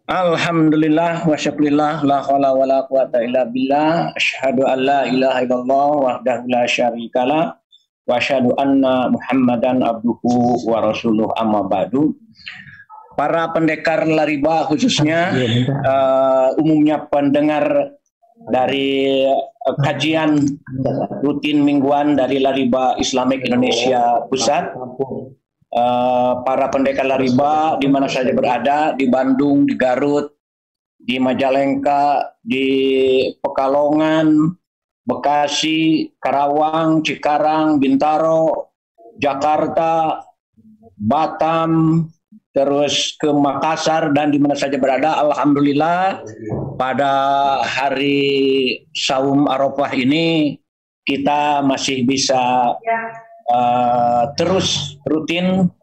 Alhamdulillah wa syukurillah la haula wa la quwata illa billah asyhadu an la ilaha illallah wahdahu la syarikalah wa asyhadu anna Muhammadan abduhu wa rasuluh amma ba'du. Para pendekar Lariba khususnya umumnya pendengar dari kajian rutin mingguan dari Lariba Islamic Indonesia Pusat. Para pendekar Lariba di mana saja berada, di Bandung, di Garut, di Majalengka, di Pekalongan, Bekasi, Karawang, Cikarang, Bintaro, Jakarta, Batam, terus ke Makassar dan di mana saja berada. Alhamdulillah pada hari Saum Arafah ini kita masih bisa terus rutin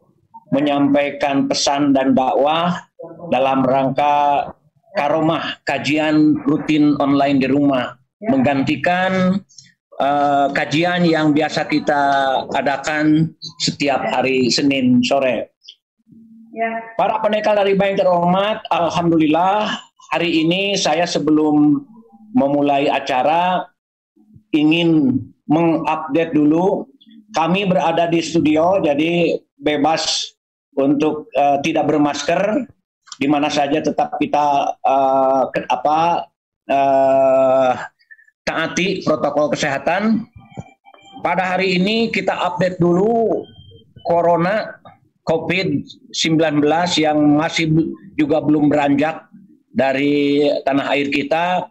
menyampaikan pesan dan dakwah dalam rangka karomah kajian rutin online di rumah, menggantikan kajian yang biasa kita adakan setiap hari Senin sore. Para pendekar Lariba yang terhormat, alhamdulillah hari ini saya sebelum memulai acara ingin mengupdate dulu. Kami berada di studio, jadi bebas untuk tidak bermasker, di mana saja tetap kita taati protokol kesehatan. Pada hari ini kita update dulu Corona COVID-19 yang masih juga belum beranjak dari tanah air kita.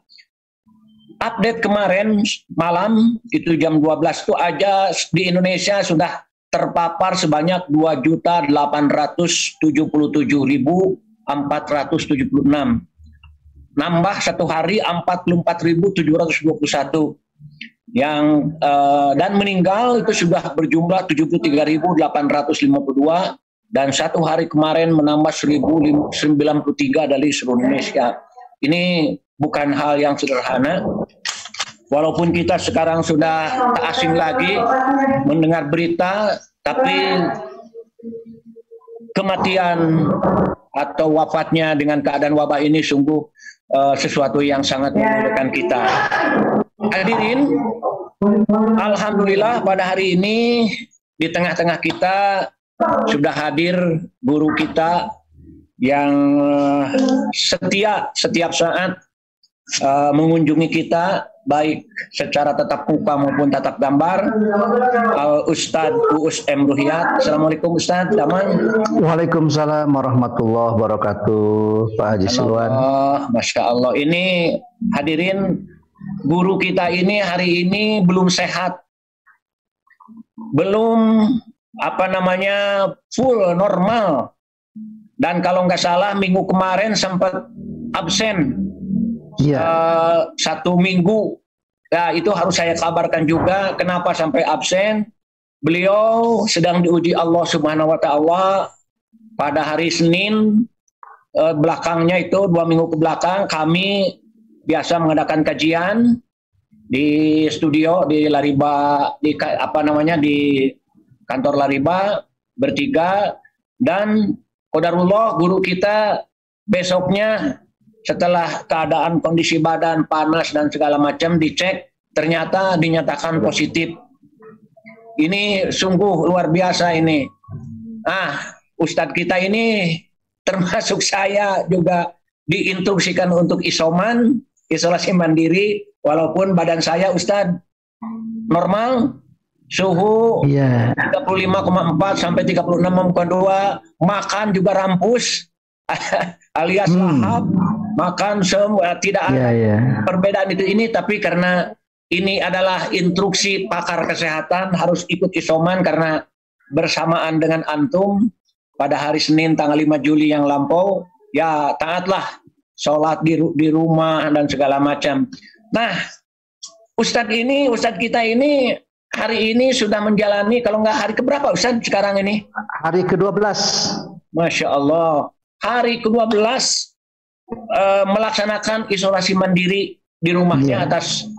Update kemarin malam itu jam 12 itu aja di Indonesia sudah terpapar sebanyak 2.877.476. Nambah satu hari 44.721 yang dan meninggal itu sudah berjumlah 73.852 dan satu hari kemarin menambah 1.093 dari seluruh Indonesia. Ini bukan hal yang sederhana. Walaupun kita sekarang sudah tak asing lagi mendengar berita, tapi kematian atau wafatnya dengan keadaan wabah ini sungguh sesuatu yang sangat menyedihkan kita. Hadirin, alhamdulillah pada hari ini di tengah-tengah kita sudah hadir guru kita yang setia setiap saat mengunjungi kita, baik secara tatap muka maupun tatap gambar, Ustadz Uus M. Ruhiyat. Assalamualaikum Ustadz, Daman. Waalaikumsalam warahmatullahi wabarakatuh, Pak Haji Silwan. Masya Allah, ini hadirin guru kita ini hari ini belum sehat, belum full normal, dan kalau nggak salah minggu kemarin sempat absen. Satu minggu. Nah, itu harus saya kabarkan juga kenapa sampai absen. Beliau sedang diuji Allah Subhanahu wa Ta'ala. Pada hari Senin belakangnya itu 2 minggu ke belakang kami biasa mengadakan kajian di studio di Lariba, di kantor Lariba bertiga, dan qadarullah guru kita besoknya setelah keadaan kondisi badan panas dan segala macam dicek, ternyata dinyatakan positif. Ini sungguh luar biasa ini. Ustadz kita ini termasuk saya juga diinstruksikan untuk isolasi mandiri, walaupun badan saya Ustadz normal, suhu 35,4 sampai 36,2, makan juga rampus alias lahap. Makan semua tidak ada perbedaan ini, tapi karena ini adalah instruksi pakar kesehatan harus ikut isoman karena bersamaan dengan antum pada hari Senin tanggal 5 Juli yang lampau, ya taatlah sholat di rumah dan segala macam. Nah, Ustadz kita ini hari ini sudah menjalani, kalau nggak hari keberapa Ustadz sekarang ini? Hari ke-12. Masya Allah, hari ke-12 melaksanakan isolasi mandiri di rumahnya atas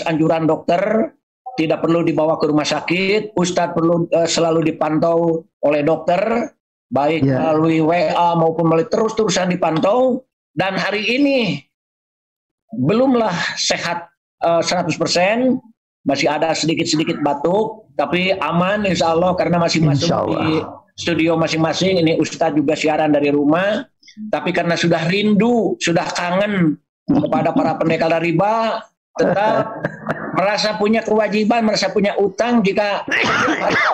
anjuran dokter, tidak perlu dibawa ke rumah sakit. Ustadz perlu selalu dipantau oleh dokter, baik melalui WA maupun melalui terus-terusan dipantau. dan hari ini belumlah sehat 100%, masih ada sedikit-sedikit batuk, tapi aman insya Allah karena masih masuk di studio masing-masing. Ini Ustadz juga siaran dari rumah, tapi karena sudah rindu, sudah kangen kepada para pendekar riba, tetap merasa punya kewajiban, merasa punya utang jika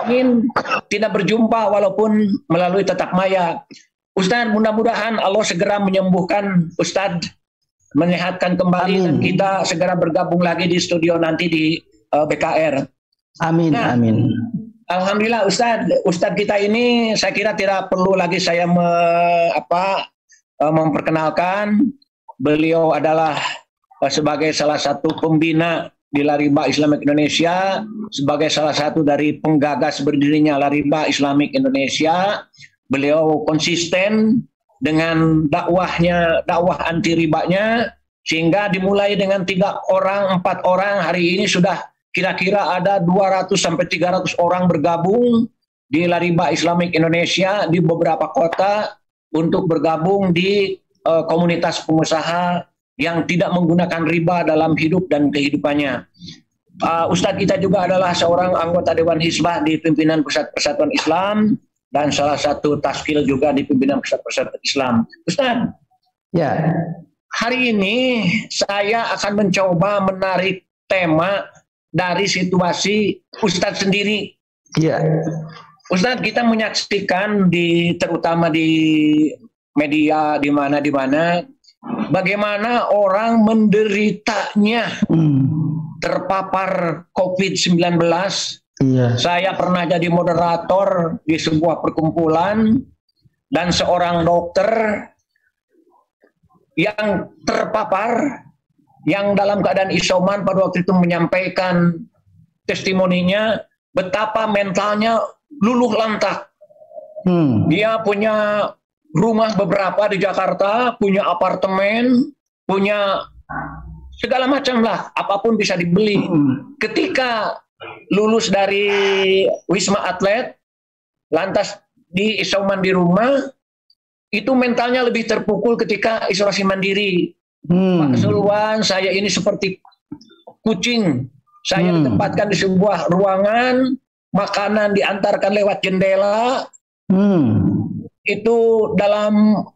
ingin tidak berjumpa walaupun melalui tatap maya. Ustadz, mudah-mudahan Allah segera menyembuhkan Ustadz, menyehatkan kembali, dan kita segera bergabung lagi di studio nanti di BKR. Amin, amin. Alhamdulillah Ustadz kita ini saya kira tidak perlu lagi saya memperkenalkan. Beliau adalah sebagai salah satu pembina di Lariba Islamic Indonesia, sebagai salah satu dari penggagas berdirinya Lariba Islamic Indonesia. Beliau konsisten dengan dakwahnya, dakwah anti ribanya, sehingga dimulai dengan 3 orang, 4 orang, hari ini sudah kira-kira ada 200 sampai 300 orang bergabung di Lariba Islamic Indonesia di beberapa kota untuk bergabung di komunitas pengusaha yang tidak menggunakan riba dalam hidup dan kehidupannya. Ustadz kita juga adalah seorang anggota Dewan Hizbah di pimpinan Pusat Persatuan Islam, dan salah satu taskil juga di pimpinan Pusat Persatuan Islam. Ustadz, ya, hari ini saya akan mencoba menarik tema dari situasi Ustadz sendiri. Ya, Ustadz, kita menyaksikan terutama di media di mana bagaimana orang menderitanya terpapar COVID-19. Iya. Saya pernah jadi moderator di sebuah perkumpulan, dan seorang dokter yang terpapar, yang dalam keadaan isoman pada waktu itu menyampaikan testimoninya betapa mentalnya luluh lantak. Dia punya rumah beberapa di Jakarta, punya apartemen, punya segala macam lah, apapun bisa dibeli. Ketika lulus dari Wisma Atlet, lantas di isoman di rumah, itu mentalnya lebih terpukul ketika isolasi mandiri. Pak Sulwan, saya ini seperti kucing. Saya ditempatkan di sebuah ruangan, makanan diantarkan lewat jendela. Itu dalam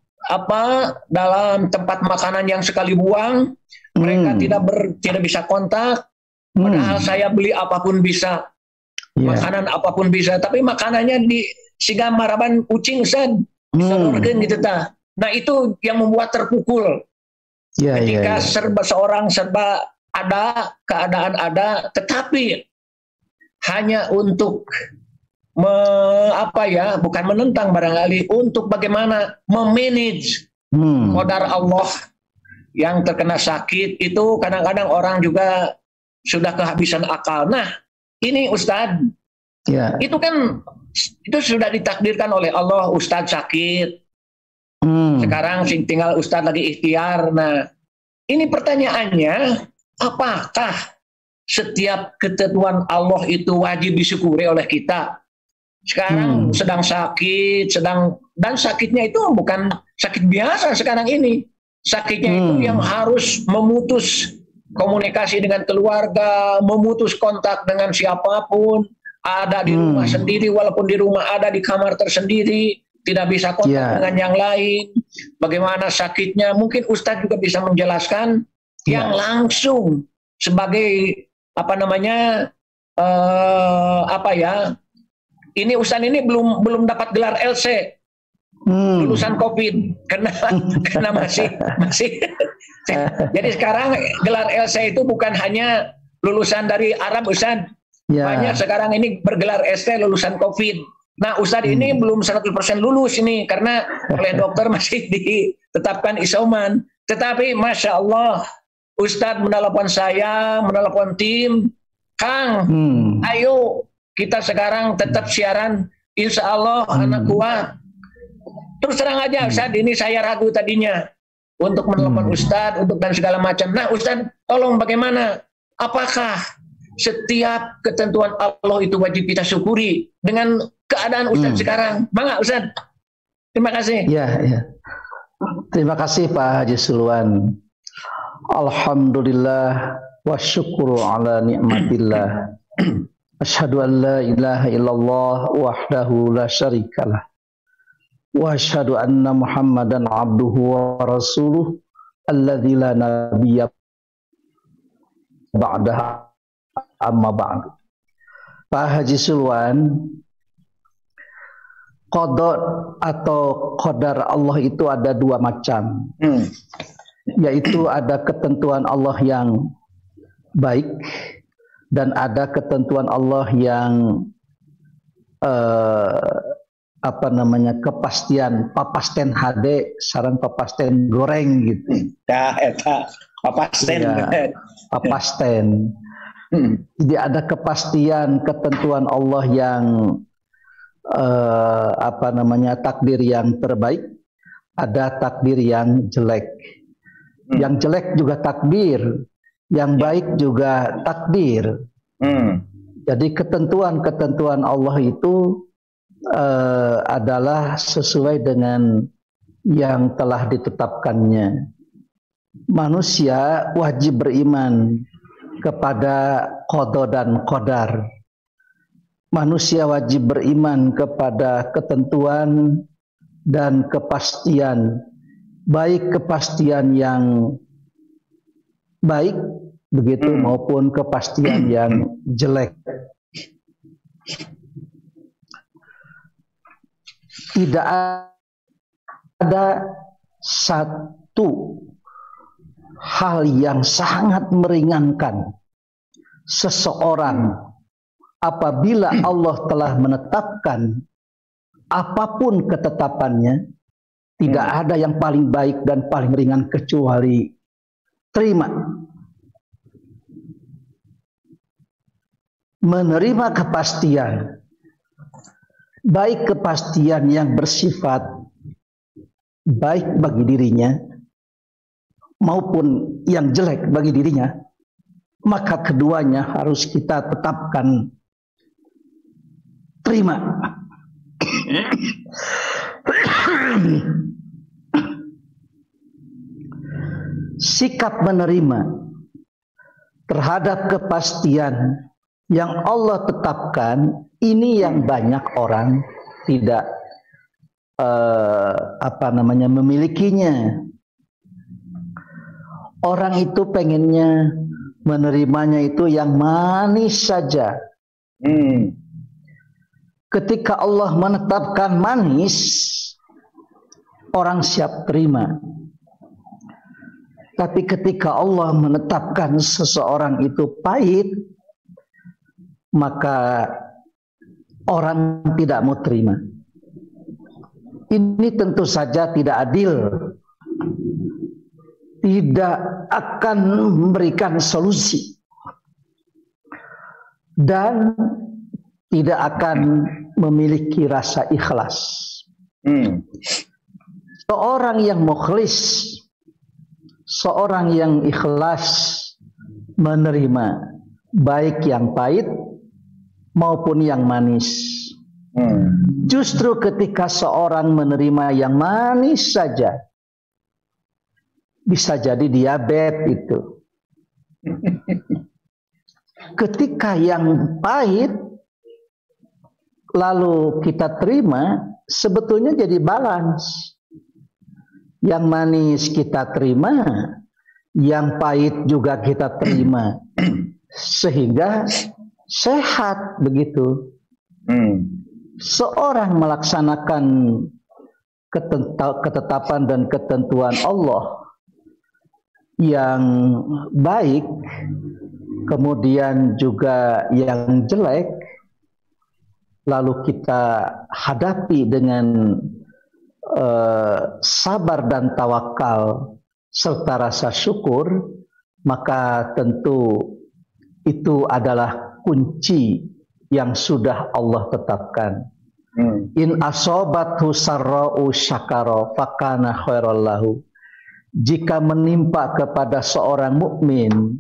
tempat makanan yang sekali buang, mereka tidak bisa kontak. Padahal saya beli apapun bisa, makanan apapun bisa, tapi makanannya di siga maraban kucing salurkeun gitu tah. Nah, itu yang membuat terpukul. Ketika seorang serba ada, keadaan ada, tetapi hanya untuk bukan menentang barangkali, untuk bagaimana memanage qadar Allah yang terkena sakit itu. Kadang-kadang orang juga sudah kehabisan akal. Nah, ini Ustadz, itu kan sudah ditakdirkan oleh Allah, Ustadz sakit. Sekarang tinggal Ustadz lagi ikhtiar. Nah, ini pertanyaannya, apakah setiap ketentuan Allah itu wajib disyukuri oleh kita? Sekarang sedang sakit, dan sakitnya itu bukan sakit biasa sekarang ini. Sakitnya itu yang harus memutus komunikasi dengan keluarga, memutus kontak dengan siapapun, ada di rumah sendiri, walaupun di rumah ada di kamar tersendiri, tidak bisa kontak dengan yang lain. Bagaimana sakitnya? Mungkin Ustadz juga bisa menjelaskan yang langsung sebagai ini Ustadz ini belum dapat gelar LC, lulusan COVID, karena masih. Jadi sekarang gelar LC itu bukan hanya lulusan dari Arab, Ustadz. Banyak sekarang ini bergelar ST lulusan COVID. Nah, Ustadz ini belum 100% lulus ini, karena oleh dokter masih ditetapkan isoman. Tetapi Masya Allah, Ustadz menelepon saya, menelepon tim, Kang, ayo kita sekarang tetap siaran, insya Allah anak kuat. Terus terang aja Ustadz, ini saya ragu tadinya untuk menelepon Ustadz, untuk dan segala macam. Nah Ustadz, tolong bagaimana? Apakah setiap ketentuan Allah itu wajib kita syukuri dengan keadaan Ustadz sekarang? Bangga Ustadz. Terima kasih. Ya. Terima kasih Pak Haji Sulwan. Alhamdulillah wa syukru ala ni'matillah. Asyhadu an la ilaha illallah wahdahu la syarikalah. Wa asyhadu anna Muhammadan abduhu wa rasuluh alladzi la nabiyya ba'daha amma ba'du. Pak Haji Sulwan, qada atau qadar Allah itu ada dua macam, yaitu ada ketentuan Allah yang baik dan ada ketentuan Allah yang kepastian papasten HD sareng papasten goreng gitu. Eta papasten. Ya, papasten. Jadi ada kepastian ketentuan Allah yang takdir yang terbaik, ada takdir yang jelek. Yang jelek juga takdir, yang baik juga takdir. Jadi ketentuan-ketentuan Allah itu adalah sesuai dengan yang telah ditetapkannya. Manusia wajib beriman kepada qada dan qadar. Manusia wajib beriman kepada ketentuan dan kepastian, baik kepastian yang baik begitu maupun kepastian yang jelek. Tidak ada satu hal yang sangat meringankan seseorang apabila Allah telah menetapkan apapun ketetapannya. Tidak ada yang paling baik dan paling ringan kecuali terima. Menerima kepastian, baik kepastian yang bersifat baik bagi dirinya maupun yang jelek bagi dirinya, maka keduanya harus kita tetapkan terima. Sikap menerima terhadap kepastian yang Allah tetapkan ini yang banyak orang tidak memilikinya. Orang itu pengennya menerimanya itu yang manis saja. Ketika Allah menetapkan manis, orang siap terima. Tapi ketika Allah menetapkan seseorang itu pahit, maka orang tidak mau terima. Ini tentu saja tidak adil, tidak akan memberikan solusi, dan tidak akan memiliki rasa ikhlas. Seorang yang mukhlis, seorang yang ikhlas menerima baik yang pahit maupun yang manis. Justru ketika seorang menerima yang manis saja, bisa jadi diabetes itu. Ketika yang pahit lalu kita terima, sebetulnya jadi balance. Yang manis kita terima, yang pahit juga kita terima, sehingga sehat begitu. Seorang melaksanakan ketetapan dan ketentuan Allah yang baik, kemudian juga yang jelek, lalu kita hadapi dengan sabar dan tawakal serta rasa syukur, maka tentu itu adalah kunci yang sudah Allah tetapkan. In asobathu sarra'u syakara fakana khairal lahu. Jika menimpa kepada seorang mukmin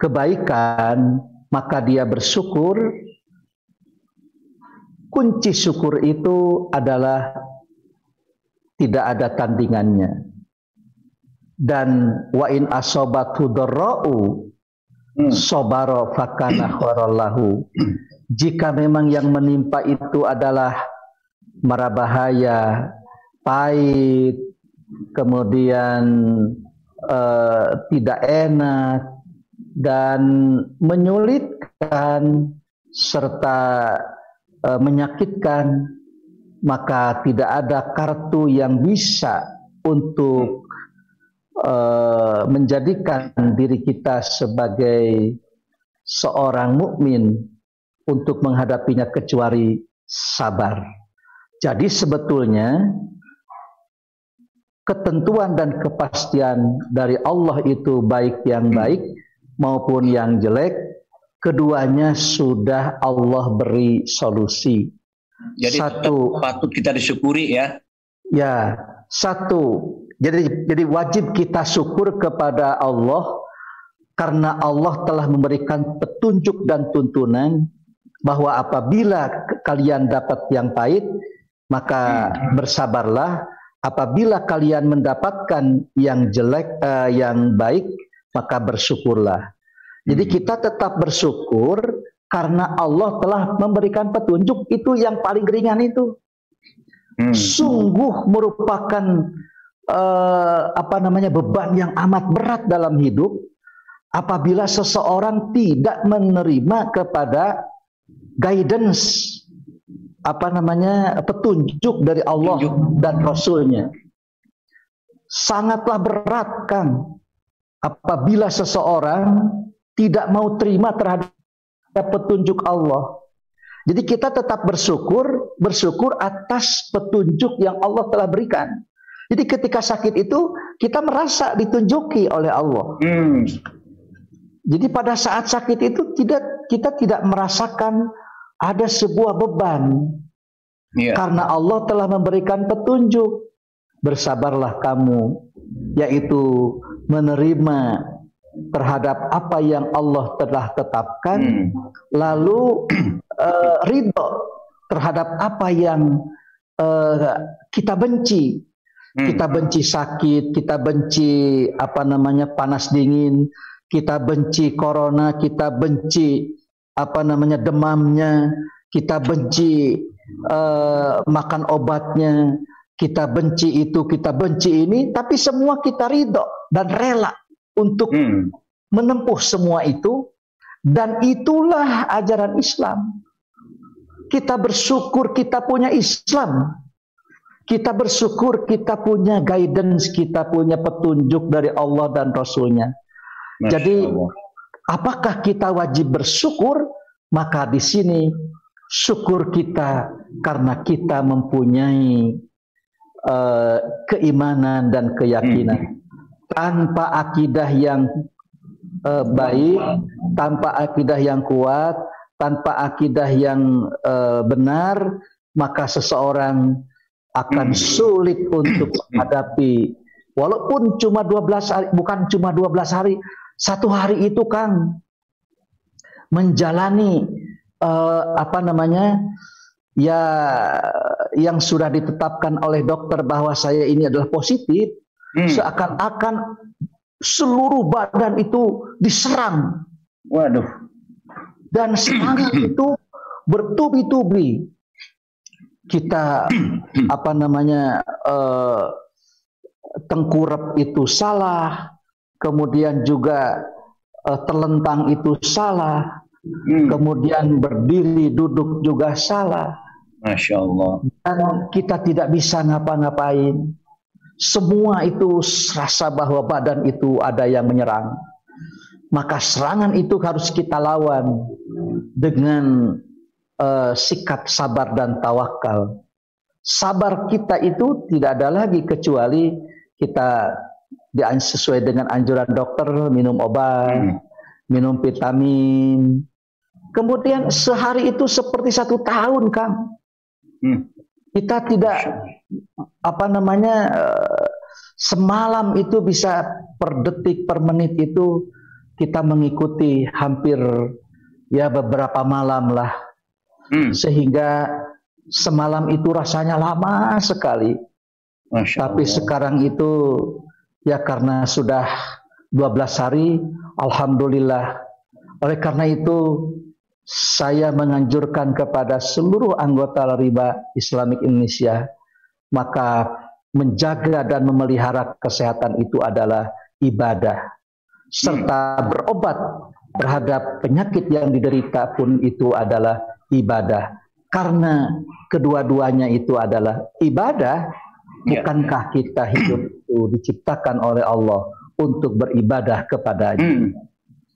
kebaikan, maka dia bersyukur. Kunci syukur itu adalah tidak ada tandingannya. Dan wa in asobatu dharra'u sobaro fakana khairallahu. Jika memang yang menimpa itu adalah mara bahaya, pahit, kemudian tidak enak dan menyulitkan serta menyakitkan, maka tidak ada kartu yang bisa untuk menjadikan diri kita sebagai seorang mukmin untuk menghadapinya kecuali sabar. Jadi sebetulnya ketentuan dan kepastian dari Allah itu baik yang baik maupun yang jelek, keduanya sudah Allah beri solusi. Jadi patut kita disyukuri ya. Ya, satu. Jadi wajib kita syukur kepada Allah karena Allah telah memberikan petunjuk dan tuntunan bahwa apabila kalian dapat yang pahit, maka bersabarlah. Apabila kalian mendapatkan yang jelek, yang baik, maka bersyukurlah. Jadi kita tetap bersyukur karena Allah telah memberikan petunjuk, itu yang paling ringan itu. Sungguh merupakan beban yang amat berat dalam hidup apabila seseorang tidak menerima kepada guidance, petunjuk dari Allah dan Rasulnya. Sangatlah berat, Kang, apabila seseorang tidak mau terima terhadap petunjuk Allah. Jadi kita tetap bersyukur atas petunjuk yang Allah telah berikan. Jadi ketika sakit itu kita merasa ditunjuki oleh Allah. Jadi pada saat sakit itu kita tidak merasakan ada sebuah beban. Karena Allah telah memberikan petunjuk. Bersabarlah kamu, yaitu menerima terhadap apa yang Allah telah tetapkan, lalu ridho terhadap apa yang kita benci. Kita benci sakit, kita benci panas dingin, kita benci corona, kita benci demamnya, kita benci makan obatnya, kita benci itu, kita benci ini, tapi semua kita ridho dan rela untuk menempuh semua itu, dan itulah ajaran Islam. Kita bersyukur kita punya Islam. Kita bersyukur kita punya guidance, kita punya petunjuk dari Allah dan Rasulnya. Jadi apakah kita wajib bersyukur? Maka di sini syukur kita karena kita mempunyai keimanan dan keyakinan. Tanpa akidah yang baik, tanpa akidah yang kuat, tanpa akidah yang benar, maka seseorang akan sulit untuk menghadapi, walaupun cuma 12 hari, bukan cuma 12 hari, satu hari itu, Kang, menjalani yang sudah ditetapkan oleh dokter bahwa saya ini adalah positif, seakan-akan seluruh badan itu diserang. Waduh. Dan serangan itu bertubi-tubi. Kita tengkurap itu salah, kemudian juga terlentang itu salah, kemudian berdiri duduk juga salah. Masya Allah. Dan kita tidak bisa ngapa-ngapain. Semua itu rasa bahwa badan itu ada yang menyerang. Maka serangan itu harus kita lawan dengan sikap sabar dan tawakal. Sabar kita itu tidak ada lagi kecuali kita sesuai dengan anjuran dokter, minum obat, minum vitamin. Kemudian sehari itu seperti 1 tahun, Kang. Kita tidak semalam itu bisa per detik, per menit itu kita mengikuti hampir beberapa malam lah. Sehingga semalam itu rasanya lama sekali. Masya Tapi Allah. sekarang itu ya karena sudah 12 hari, alhamdulillah. Oleh karena itu saya menganjurkan kepada seluruh anggota Riba Islamic Indonesia, maka menjaga dan memelihara kesehatan itu adalah ibadah, serta berobat terhadap penyakit yang diderita pun itu adalah ibadah. Karena kedua-duanya itu adalah ibadah, bukankah kita hidup itu diciptakan oleh Allah untuk beribadah kepadanya?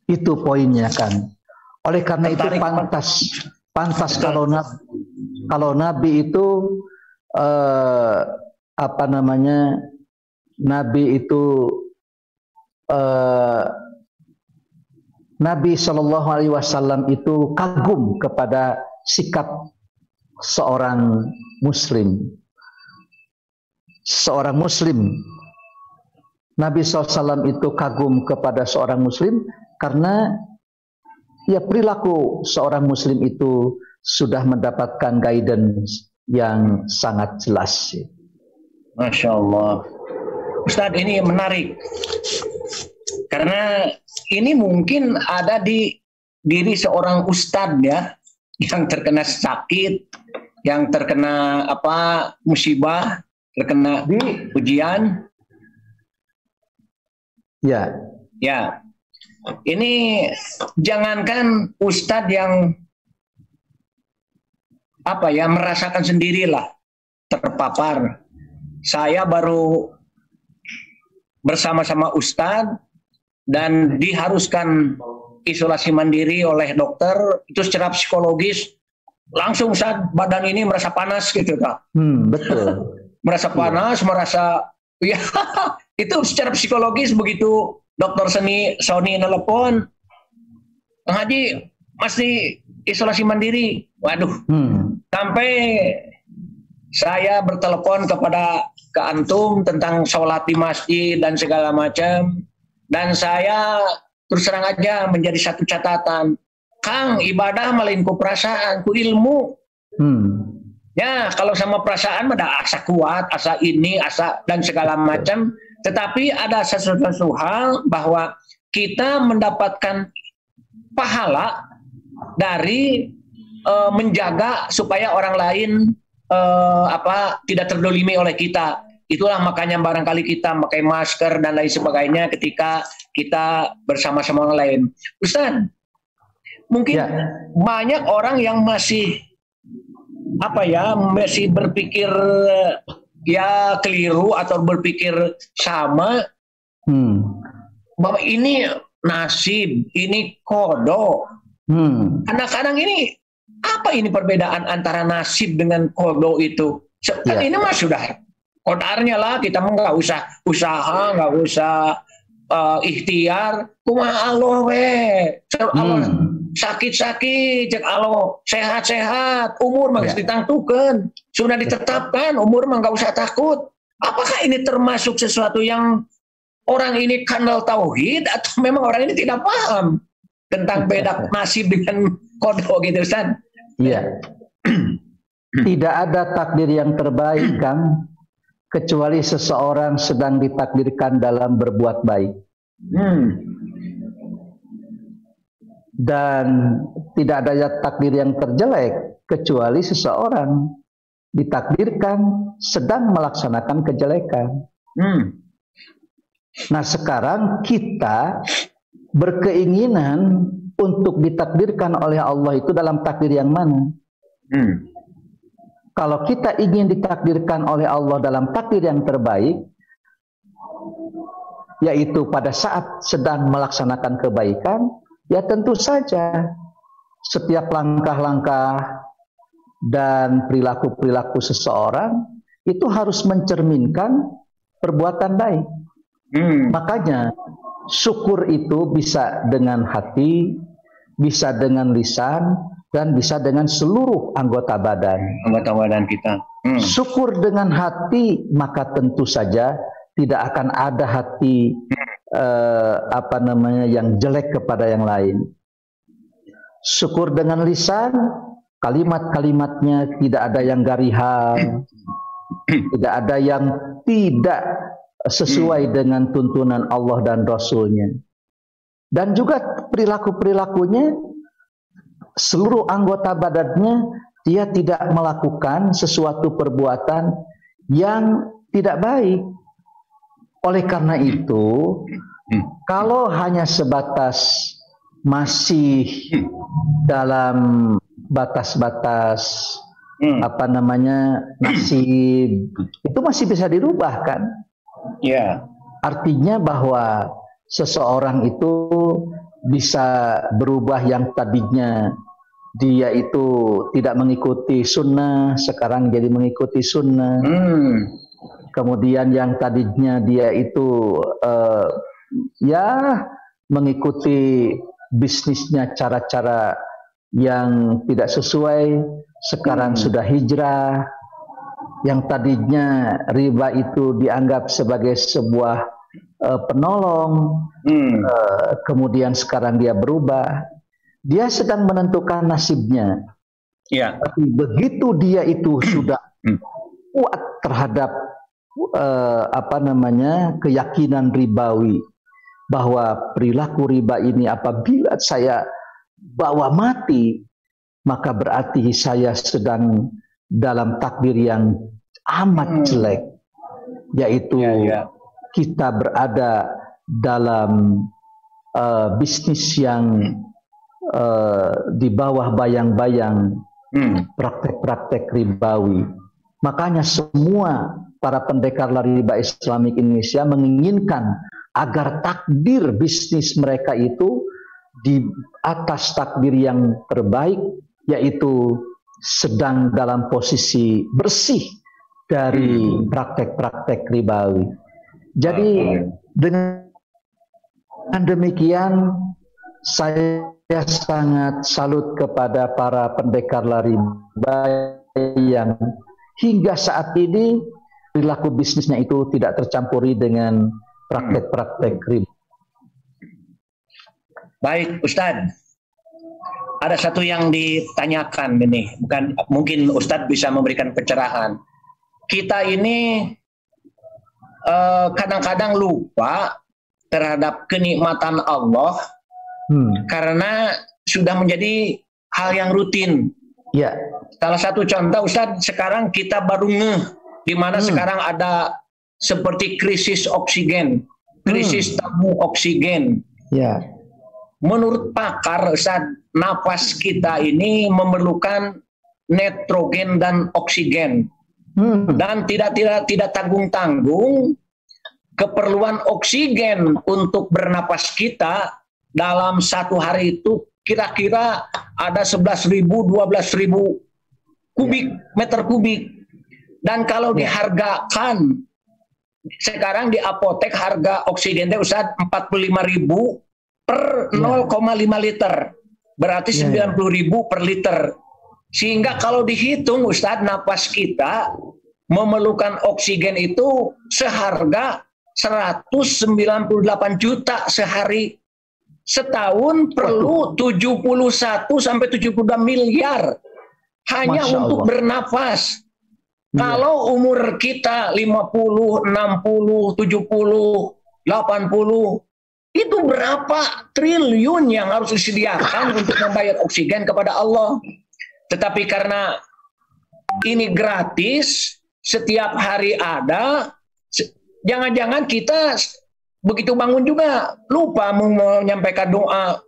Itu poinnya kan. Oleh karena itu pantas kalau Nabi itu Nabi Shallallahu Alaihi Wasallam itu kagum kepada sikap seorang Muslim. Nabi SAW itu kagum kepada seorang Muslim karena ya perilaku seorang Muslim itu sudah mendapatkan guidance yang sangat jelas. Masya Allah. Ustadz, ini menarik. Karena ini mungkin ada di diri seorang ustadz ya, yang terkena sakit, yang terkena musibah, terkena ujian. Ya. Ya. Ini jangankan ustadz yang merasakan sendirilah terpapar. Saya baru bersama-sama ustadz dan diharuskan isolasi mandiri oleh dokter, itu secara psikologis langsung saat badan ini merasa panas gitu Kak. Betul. Merasa panas, merasa ya itu secara psikologis. Begitu dokter Sony nelpon, Kang Haji masih isolasi mandiri. Waduh. Sampai saya bertelepon kepada ke antum tentang sholat di masjid dan segala macam. Dan saya terus terang aja menjadi satu catatan, Kang, ibadah malain ku perasaan, ku ilmu. Ya, kalau sama perasaan ada asa kuat, asa ini, asa dan segala macam. Tetapi ada sesuatu hal bahwa kita mendapatkan pahala dari menjaga supaya orang lain tidak terdolimi oleh kita. Itulah makanya barangkali kita pakai masker dan lain sebagainya ketika kita bersama-sama orang lain. Ustaz, mungkin banyak orang yang masih masih berpikir ya keliru atau berpikir sama bahwa ini nasib, ini kodo. Kadang-kadang ini apa ini perbedaan antara nasib dengan kodo itu? Kan ini mah sudah kodarnya lah, kita mah nggak usah usaha, nggak usah ikhtiar. Kumaha Allah Allah sakit-sakit, cek Allah sehat-sehat, umur mah ditangtukan, sudah ditetapkan umur mah nggak usah takut. Apakah ini termasuk sesuatu yang orang ini kandal tauhid atau memang orang ini tidak paham tentang beda nasib dengan kodo gitu Ustaz? Iya. Tidak ada takdir yang terbaik kan, kecuali seseorang sedang ditakdirkan dalam berbuat baik. Dan tidak ada takdir yang terjelek, kecuali seseorang ditakdirkan sedang melaksanakan kejelekan. Nah sekarang kita berkeinginan untuk ditakdirkan oleh Allah itu dalam takdir yang mana? Kalau kita ingin ditakdirkan oleh Allah dalam takdir yang terbaik, yaitu pada saat sedang melaksanakan kebaikan, ya tentu saja setiap langkah-langkah dan perilaku-perilaku seseorang itu harus mencerminkan perbuatan baik. Makanya syukur itu bisa dengan hati, bisa dengan lisan, dan bisa dengan seluruh anggota badan. Anggota badan kita. Syukur dengan hati, maka tentu saja tidak akan ada hati yang jelek kepada yang lain. Syukur dengan lisan, kalimat-kalimatnya tidak ada yang garihal, Tidak ada yang tidak sesuai dengan tuntunan Allah dan Rasulnya. Dan juga perilaku-perilakunya, seluruh anggota badannya, dia tidak melakukan sesuatu perbuatan yang tidak baik. Oleh karena itu, kalau hanya sebatas masih dalam batas-batas nasib, itu masih bisa dirubah kan? Ya. Artinya bahwa seseorang itu bisa berubah, yang tadinya dia itu tidak mengikuti sunnah, sekarang jadi mengikuti sunnah. Kemudian yang tadinya dia itu mengikuti bisnisnya cara-cara yang tidak sesuai, sekarang sudah hijrah. Yang tadinya riba itu dianggap sebagai sebuah penolong, kemudian sekarang dia berubah. Dia sedang menentukan nasibnya. Ya. Tapi begitu dia itu sudah kuat terhadap keyakinan ribawi, bahwa perilaku riba ini apabila saya bawa mati, maka berarti saya sedang dalam takdir yang amat jelek, yaitu kita berada dalam bisnis yang di bawah bayang-bayang praktek-praktek ribawi. Makanya semua para pendekar riba Islamik Indonesia menginginkan agar takdir bisnis mereka itu di atas takdir yang terbaik, yaitu sedang dalam posisi bersih dari praktek-praktek ribawi. Jadi dengan demikian saya sangat salut kepada para pendekar riba yang hingga saat ini perilaku bisnisnya itu tidak tercampuri dengan praktek-praktek riba. Baik, Ustadz. Ada satu yang ditanyakan ini, mungkin Ustadz bisa memberikan pencerahan. Kita ini kadang-kadang lupa terhadap kenikmatan Allah karena sudah menjadi hal yang rutin. Ya. Salah satu contoh, Ustadz, sekarang kita baru di mana sekarang ada seperti krisis oksigen, krisis tabung oksigen. Ya. Menurut pakar, Ustadz, napas kita ini memerlukan nitrogen dan oksigen, dan tidak tanggung-tanggung keperluan oksigen untuk bernapas kita dalam satu hari itu kira-kira ada 11.000, 12.000 meter kubik. Dan kalau dihargakan sekarang di apotek harga oksigennya Ustadz 45.000 per 0,5 liter, berarti 90.000 per liter. Sehingga kalau dihitung Ustadz, napas kita memerlukan oksigen itu seharga 198 juta sehari. Setahun perlu 71 sampai 72 miliar hanya untuk bernapas. Kalau umur kita 50, 60, 70, 80, itu berapa triliun yang harus disediakan untuk membayar oksigen kepada Allah. Tetapi karena ini gratis, setiap hari ada, jangan-jangan kita begitu bangun juga lupa menyampaikan doa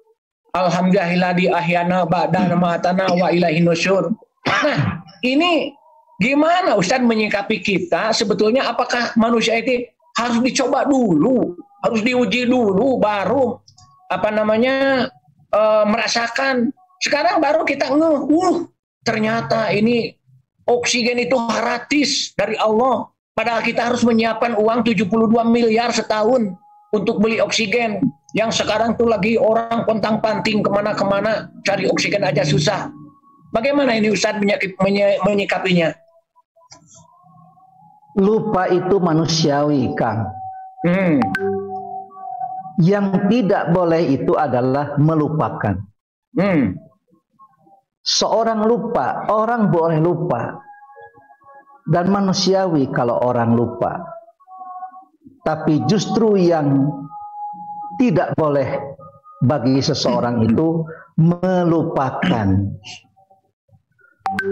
alhamdulillahilladzi ahyana ba'da mamatana wa ilaihin nusyur. Nah, ini gimana Ustadz menyikapi kita? Sebetulnya apakah manusia itu harus dicoba dulu, harus diuji dulu baru merasakan. Sekarang baru kita ternyata ini oksigen itu gratis dari Allah. Padahal kita harus menyiapkan uang 72 miliar setahun untuk beli oksigen. Yang sekarang tuh lagi orang pontang-panting kemana-kemana cari oksigen aja susah. Bagaimana ini Ustadz menyikapinya? Lupa itu manusiawi, Kang. Yang tidak boleh itu adalah melupakan. Seorang lupa, orang boleh lupa. dan manusiawi kalau orang lupa. Tapi justru yang tidak boleh bagi seseorang itu melupakan.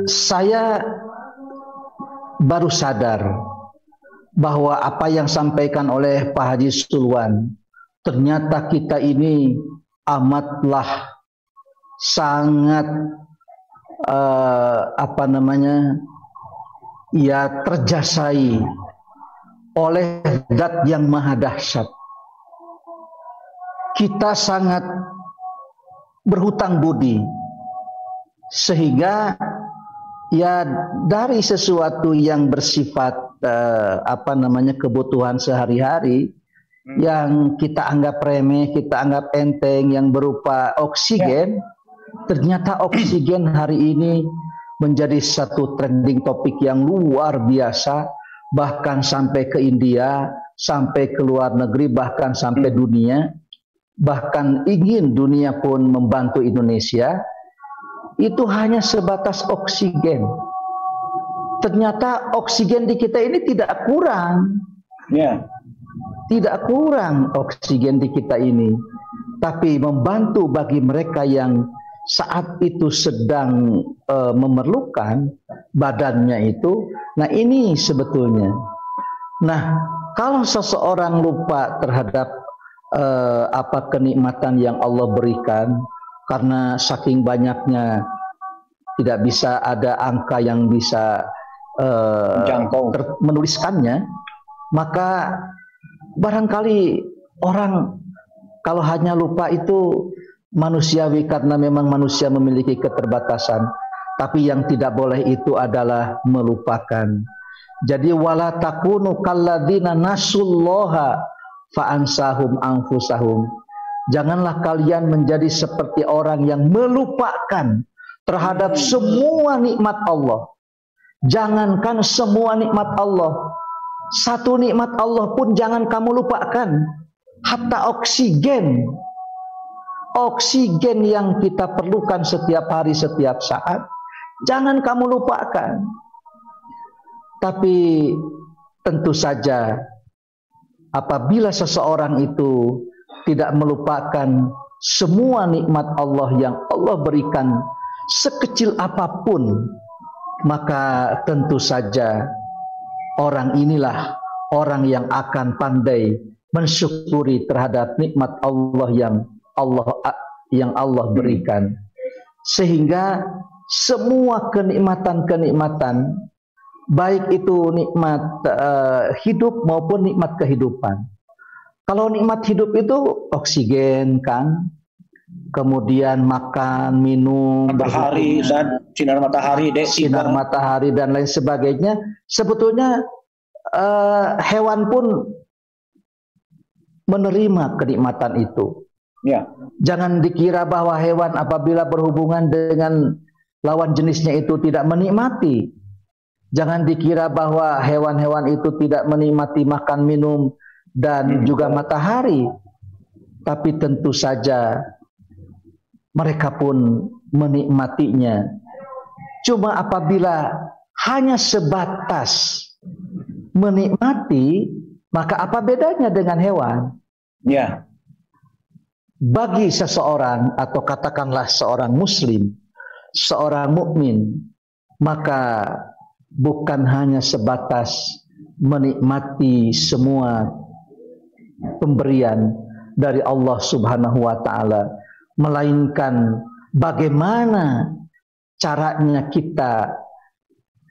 Saya baru sadar bahwa apa yang sampaikan oleh Pak Haji Sulwan, ternyata kita ini amatlah sangat terjasai oleh zat yang maha dahsyat. Kita sangat berhutang budi, sehingga ya dari sesuatu yang bersifat kebutuhan sehari-hari yang kita anggap remeh, kita anggap enteng, yang berupa oksigen, ternyata oksigen hari ini menjadi satu trending topik yang luar biasa, bahkan sampai ke India, sampai ke luar negeri, bahkan sampai dunia, bahkan ingin dunia pun membantu Indonesia. Itu hanya sebatas oksigen. Ternyata oksigen di kita ini tidak kurang. Ya. Tidak kurang oksigen di kita ini. Tapi membantu bagi mereka yang saat itu sedang memerlukan badannya itu. Nah, ini sebetulnya. Nah, kalau seseorang lupa terhadap kenikmatan yang Allah berikan, karena saking banyaknya tidak bisa ada angka yang bisa menuliskannya, maka barangkali orang kalau hanya lupa itu manusiawi karena memang manusia memiliki keterbatasan. Tapi yang tidak boleh itu adalah melupakan. Jadi wala takunu kalladzina nasullaha fa'ansahum anfusahum. Janganlah kalian menjadi seperti orang yang melupakan terhadap semua nikmat Allah. Jangankan semua nikmat Allah, satu nikmat Allah pun jangan kamu lupakan. Hatta oksigen. Oksigen yang kita perlukan setiap hari, setiap saat, jangan kamu lupakan. Tapi tentu saja apabila seseorang itu tidak melupakan semua nikmat Allah yang Allah berikan sekecil apapun, maka tentu saja orang inilah orang yang akan pandai mensyukuri terhadap nikmat Allah yang Allah berikan. Sehingga semua kenikmatan-kenikmatan, baik itu nikmat hidup maupun nikmat kehidupan. Kalau nikmat hidup itu oksigen kan, kemudian makan, minum, matahari, sinar matahari dan lain sebagainya. Sebetulnya hewan pun menerima kenikmatan itu. Ya. Jangan dikira bahwa hewan apabila berhubungan dengan lawan jenisnya itu tidak menikmati. Jangan dikira bahwa hewan-hewan itu tidak menikmati makan, minum, dan juga matahari. Tapi tentu saja mereka pun menikmatinya. Cuma apabila hanya sebatas menikmati, maka apa bedanya dengan hewan? Ya. Bagi seseorang, atau katakanlah seorang muslim, seorang mukmin, maka bukan hanya sebatas menikmati semua pemberian dari Allah Subhanahu wa taala, melainkan bagaimana caranya kita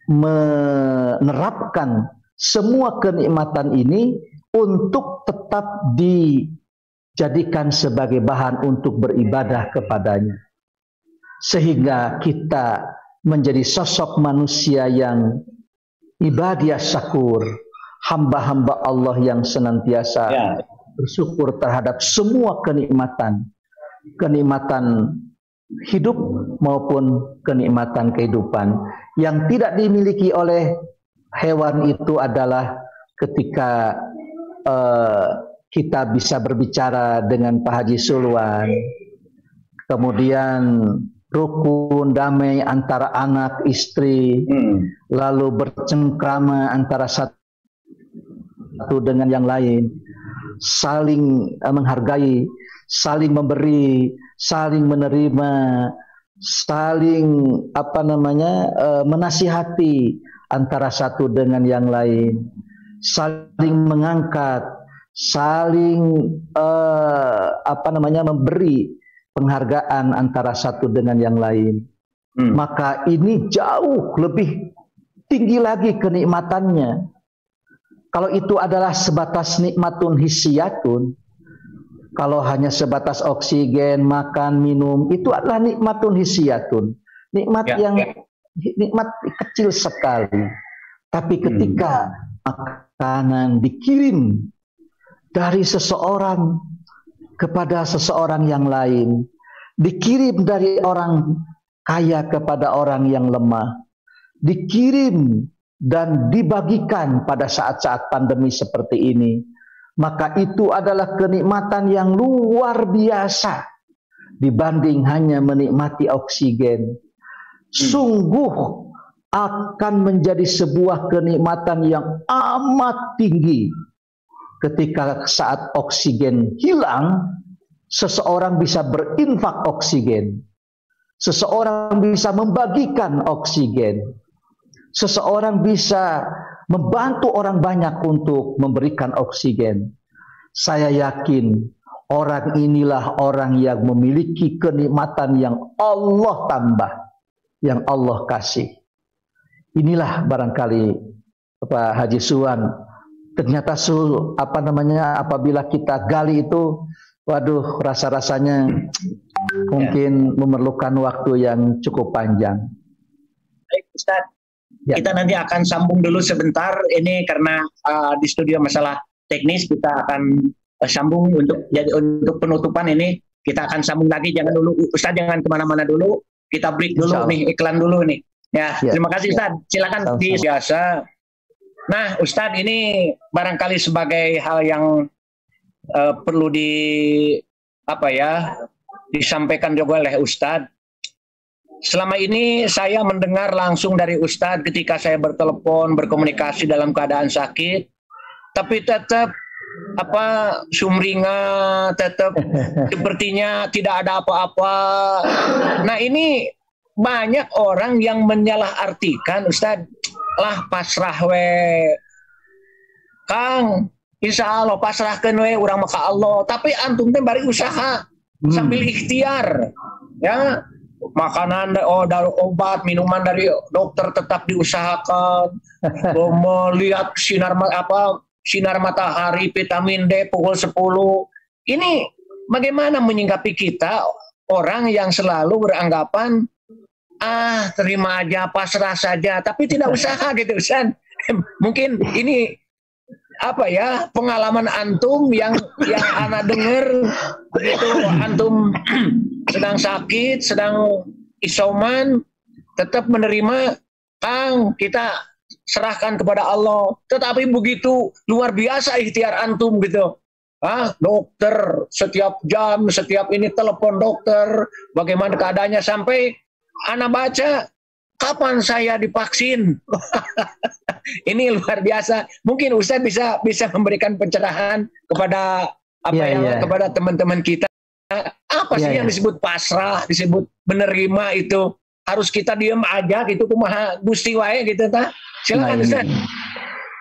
menerapkan semua kenikmatan ini untuk tetap dijadikan sebagai bahan untuk beribadah kepadanya, sehingga kita menjadi sosok manusia yang ibadiah syakur, hamba-hamba Allah yang senantiasa bersyukur terhadap semua kenikmatan hidup maupun kenikmatan kehidupan. Yang tidak dimiliki oleh hewan itu adalah ketika kita bisa berbicara dengan Pak Haji Sulwan, kemudian rukun damai antara anak istri, lalu bercengkrama antara satu dengan yang lain, saling menghargai, saling memberi, saling menerima, saling menasihati antara satu dengan yang lain, saling mengangkat, saling memberi penghargaan antara satu dengan yang lain. Maka ini jauh lebih tinggi lagi kenikmatannya. Kalau itu adalah sebatas nikmatun hissiyatun, kalau hanya sebatas oksigen, makan, minum, itu adalah nikmatun hissiyatun, nikmat nikmat kecil sekali. Tapi ketika makanan dikirim dari seseorang kepada seseorang yang lain, dikirim dari orang kaya kepada orang yang lemah, dikirim dan dibagikan pada saat-saat pandemi seperti ini, maka itu adalah kenikmatan yang luar biasa dibanding hanya menikmati oksigen. Sungguh akan menjadi sebuah kenikmatan yang amat tinggi ketika saat oksigen hilang, seseorang bisa berinfak oksigen, seseorang bisa membagikan oksigen, seseorang bisa membantu orang banyak untuk memberikan oksigen. Saya yakin orang inilah orang yang memiliki kenikmatan yang Allah tambah, yang Allah kasih. Inilah barangkali Pak Haji Suwan, ternyata apabila kita gali itu, waduh, rasa-rasanya mungkin memerlukan waktu yang cukup panjang. Baik Ustaz, kita nanti akan sambung dulu sebentar ini karena di studio masalah teknis, kita akan sambung untuk penutupan ini. Kita akan sambung lagi, jangan dulu Ustaz, jangan kemana-mana dulu, kita break dulu nih, iklan dulu nih. Terima kasih Ustaz, silakan di biasa. Nah Ustaz, ini barangkali sebagai hal yang perlu disampaikan juga oleh Ustaz. Selama ini saya mendengar langsung dari Ustaz ketika saya bertelepon, berkomunikasi dalam keadaan sakit, tapi tetap sumringah, tetap sepertinya tidak ada apa-apa. Nah ini banyak orang yang menyalahartikan Ustaz, lah pasrah we Kang, insya Allah pasrahkan we urang maka Allah, tapi antum teh bari usaha sambil ikhtiar ya, makanan dari obat, minuman dari dokter tetap diusahakan, melihat sinar matahari, vitamin D pukul 10. Ini bagaimana menyingkapi kita orang yang selalu beranggapan terima aja, pasrah saja, tapi tidak usaha gitu Ustaz. Mungkin ini pengalaman antum yang ana dengar begitu, antum sedang sakit, sedang isoman, tetap menerima, Kang, kita serahkan kepada Allah. Tetapi begitu luar biasa ikhtiar antum gitu. Dokter setiap jam, setiap ini telepon dokter, bagaimana keadaannya, sampai ana baca kapan saya divaksin. Ini luar biasa. Mungkin Ustaz bisa memberikan pencerahan kepada kepada teman-teman kita. Apa sih yang disebut pasrah, disebut menerima itu? Harus kita diam aja gitu, kumaha Gusti wae gitu ta? Silakan Ustaz.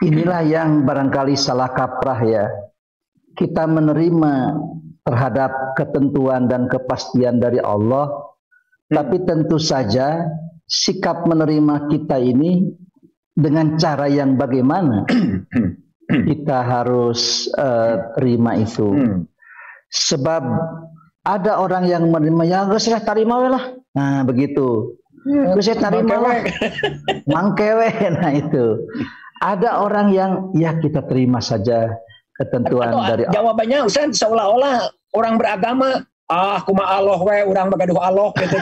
Inilah yang barangkali salah kaprah ya. Kita menerima terhadap ketentuan dan kepastian dari Allah, tapi tentu saja sikap menerima kita ini dengan cara yang bagaimana kita harus terima itu. Sebab ada orang yang menerima, ya geus lah tarima we lah. Nah, begitu. Geus tarima lah. Mangkewe, nah itu. Ada orang yang ya kita terima saja ketentuan dari Allah. Jawabannya Ustaz seolah-olah orang beragama, kumaha Allah we, urang bagaduh Allah gitu.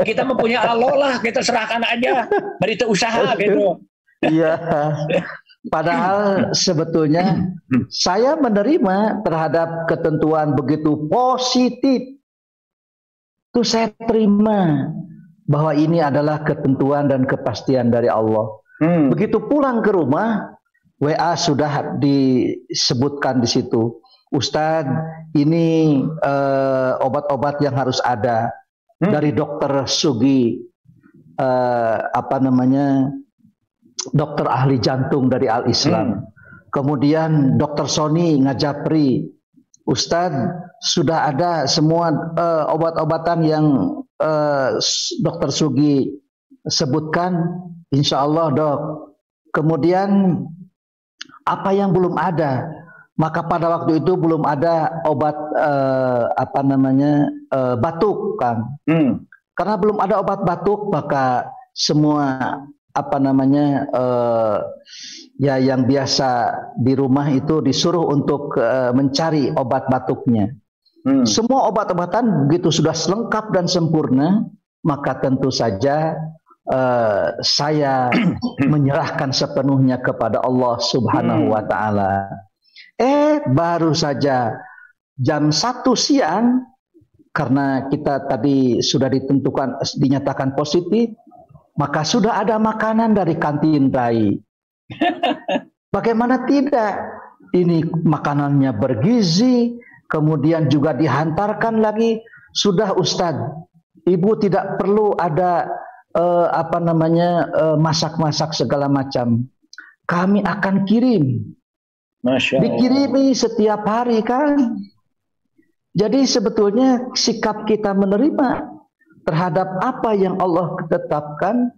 Kita mempunyai Allah lah, kita serahkan aja, bari teu usaha gitu. Iya. Padahal sebetulnya saya menerima terhadap ketentuan begitu positif. itu saya terima bahwa ini adalah ketentuan dan kepastian dari Allah. Begitu pulang ke rumah, WA sudah disebutkan di situ, Ustadz, ini obat-obat yang harus ada dari Dokter Sugi, dokter ahli jantung dari Al Islam. Kemudian Dokter Sony Ngajapri, Ustadz, sudah ada semua obat-obatan yang Dokter Sugi sebutkan, insya Allah dok. Kemudian apa yang belum ada? Maka pada waktu itu belum ada obat batuk, Kang. Karena belum ada obat batuk, maka semua ya yang biasa di rumah itu disuruh untuk mencari obat batuknya. Semua obat-obatan begitu sudah lengkap dan sempurna, maka tentu saja saya menyerahkan sepenuhnya kepada Allah Subhanahu wa Ta'ala. Baru saja jam 1 siang, karena kita tadi sudah dinyatakan positif, maka sudah ada makanan dari kantin Rai. Bagaimana tidak? Ini makanannya bergizi, kemudian juga dihantarkan lagi. Sudah Ustadz, Ibu tidak perlu ada masak-masak segala macam. Kami akan kirim. Masya Allah. Dikirimi setiap hari, kan? Jadi sebetulnya sikap kita menerima terhadap apa yang Allah tetapkan,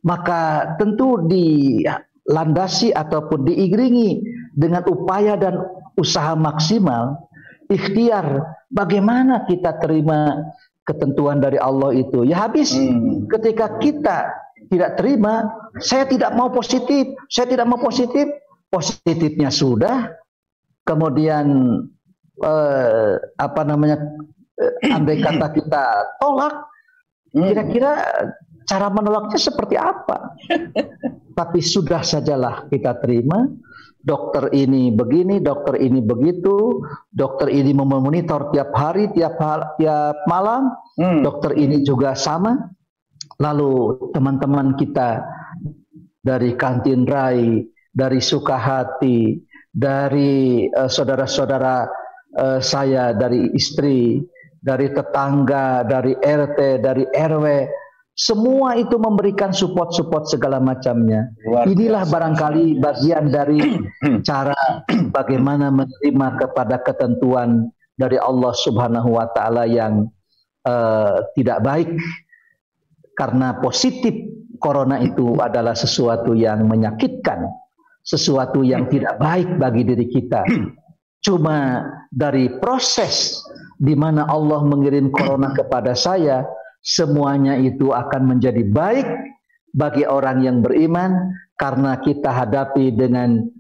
maka tentu dilandasi ataupun diiringi dengan upaya dan usaha maksimal, ikhtiar bagaimana kita terima ketentuan dari Allah itu. Ya habis ketika kita tidak terima, saya tidak mau positif, positifnya sudah, kemudian andai kata kita tolak, kira-kira cara menolaknya seperti apa? Tapi sudah sajalah kita terima. Dokter ini begini, dokter ini begitu, dokter ini memonitor tiap hari, tiap malam, dokter ini juga sama. Lalu teman-teman kita dari kantin Rai, dari Sukahati, dari saudara-saudara saya, dari istri, dari tetangga, dari RT, dari RW, semua itu memberikan support segala macamnya. Inilah barangkali bagian dari cara bagaimana menerima kepada ketentuan dari Allah Subhanahu wa Ta'ala yang tidak baik. Karena positif corona itu adalah sesuatu yang menyakitkan, sesuatu yang tidak baik bagi diri kita. Cuma dari proses di mana Allah mengirim corona kepada saya, semuanya itu akan menjadi baik bagi orang yang beriman, karena kita hadapi dengan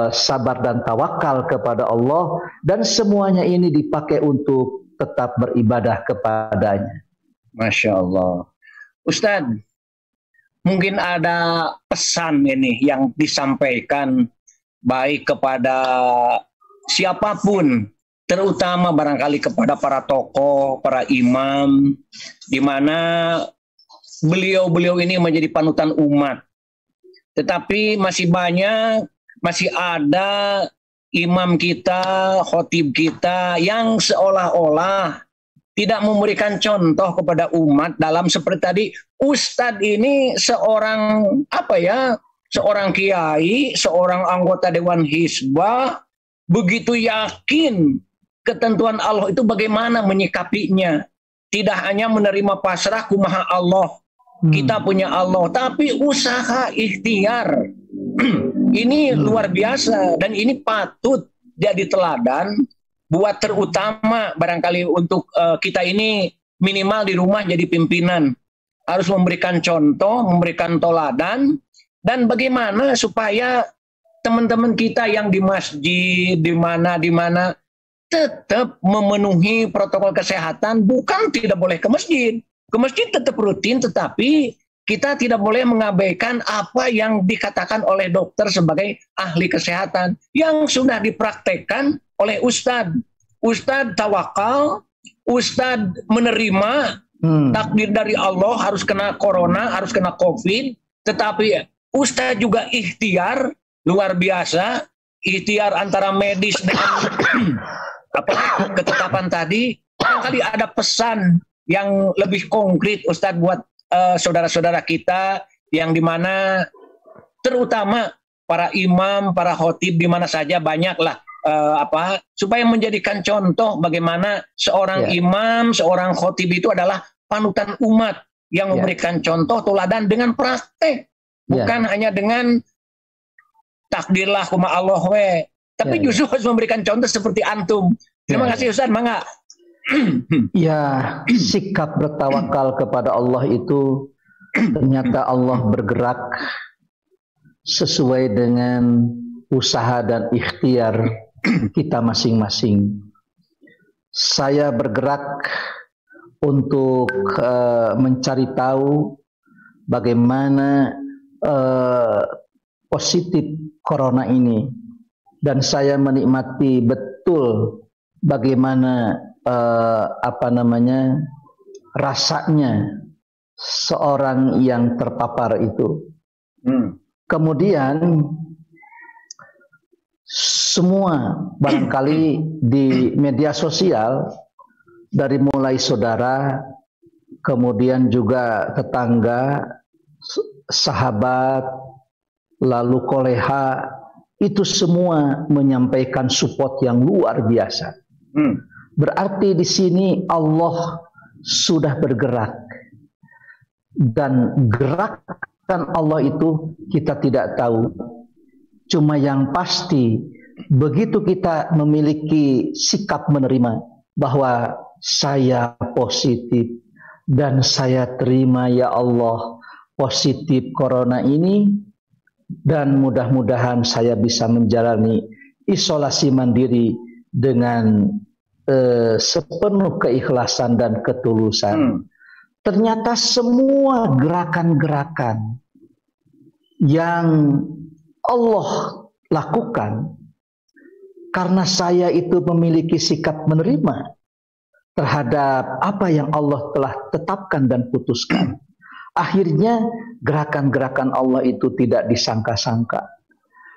sabar dan tawakal kepada Allah, dan semuanya ini dipakai untuk tetap beribadah kepadanya. Masya Allah. Ustadz, mungkin ada pesan ini yang disampaikan baik kepada siapapun, terutama barangkali kepada para tokoh, para imam, di mana beliau-beliau ini menjadi panutan umat. Tetapi masih ada imam kita, khotib kita yang seolah-olah tidak memberikan contoh kepada umat dalam seperti tadi. Ustadz ini seorang seorang kiai, seorang anggota Dewan Hizbah, begitu yakin ketentuan Allah itu bagaimana menyikapinya. Tidak hanya menerima pasrah kumaha Allah, kita punya Allah, tapi usaha ikhtiar. Ini luar biasa, dan ini patut jadi teladan buat terutama barangkali untuk kita ini, minimal di rumah jadi pimpinan. Harus memberikan contoh, memberikan teladan, dan bagaimana supaya teman-teman kita yang di masjid, di mana tetap memenuhi protokol kesehatan. Bukan tidak boleh ke masjid. Ke masjid tetap rutin, tetapi kita tidak boleh mengabaikan apa yang dikatakan oleh dokter sebagai ahli kesehatan yang sudah dipraktekkan oleh Ustadz. Ustadz tawakal, Ustadz menerima takdir dari Allah harus kena corona, harus kena COVID, tetapi Ustadz juga ikhtiar luar biasa, ikhtiar antara medis dengan ketetapan tadi. Barangkali ada pesan yang lebih konkret Ustadz buat saudara-saudara kita yang dimana terutama para imam, para khotib di mana saja banyaklah supaya menjadikan contoh bagaimana seorang imam, seorang khotib itu adalah panutan umat yang memberikan contoh teladan dengan praktek, bukan hanya dengan takdirlah kuma Allah tapi justru harus memberikan contoh seperti antum. Terima kasih Ustaz, mangga. Ya, sikap bertawakal kepada Allah itu ternyata Allah bergerak sesuai dengan usaha dan ikhtiar kita masing-masing. Saya bergerak untuk mencari tahu bagaimana positif corona ini, dan saya menikmati betul bagaimana rasanya seorang yang terpapar itu. Kemudian semua barangkali di media sosial, dari mulai saudara, kemudian juga tetangga, sahabat, lalu koleha, itu semua menyampaikan support yang luar biasa. Berarti di sini Allah sudah bergerak, dan gerakan Allah itu kita tidak tahu. Cuma yang pasti, begitu kita memiliki sikap menerima bahwa saya positif dan saya terima ya Allah positif corona ini, dan mudah-mudahan saya bisa menjalani isolasi mandiri dengan sepenuh keikhlasan dan ketulusan. Ternyata semua gerakan-gerakan yang Allah lakukan, karena saya itu memiliki sikap menerima terhadap apa yang Allah telah tetapkan dan putuskan, akhirnya gerakan-gerakan Allah itu tidak disangka-sangka.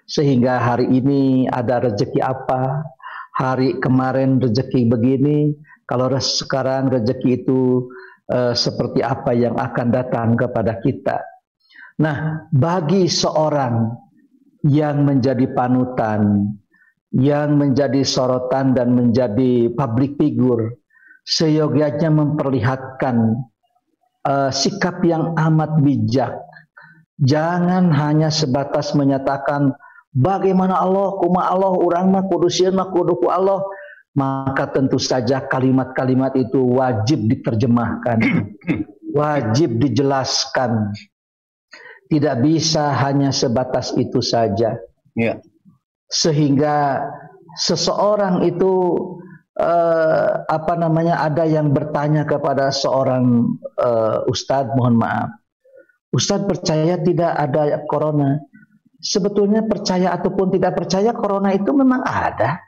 Sehingga hari ini ada rezeki apa, hari kemarin rezeki begini, kalau sekarang rezeki itu seperti apa yang akan datang kepada kita. Nah, bagi seorang yang menjadi panutan, yang menjadi sorotan dan menjadi public figure, seyogyanya memperlihatkan sikap yang amat bijak. Jangan hanya sebatas menyatakan bagaimana Allah, kuma Allah, urang mah kudu sieun mah kudu ku Allah. Maka tentu saja kalimat-kalimat itu wajib diterjemahkan, wajib dijelaskan. Tidak bisa hanya sebatas itu saja. Sehingga seseorang itu ada yang bertanya kepada seorang ustadz, mohon maaf, Ustadz percaya tidak ada corona? Sebetulnya percaya ataupun tidak percaya, corona itu memang ada.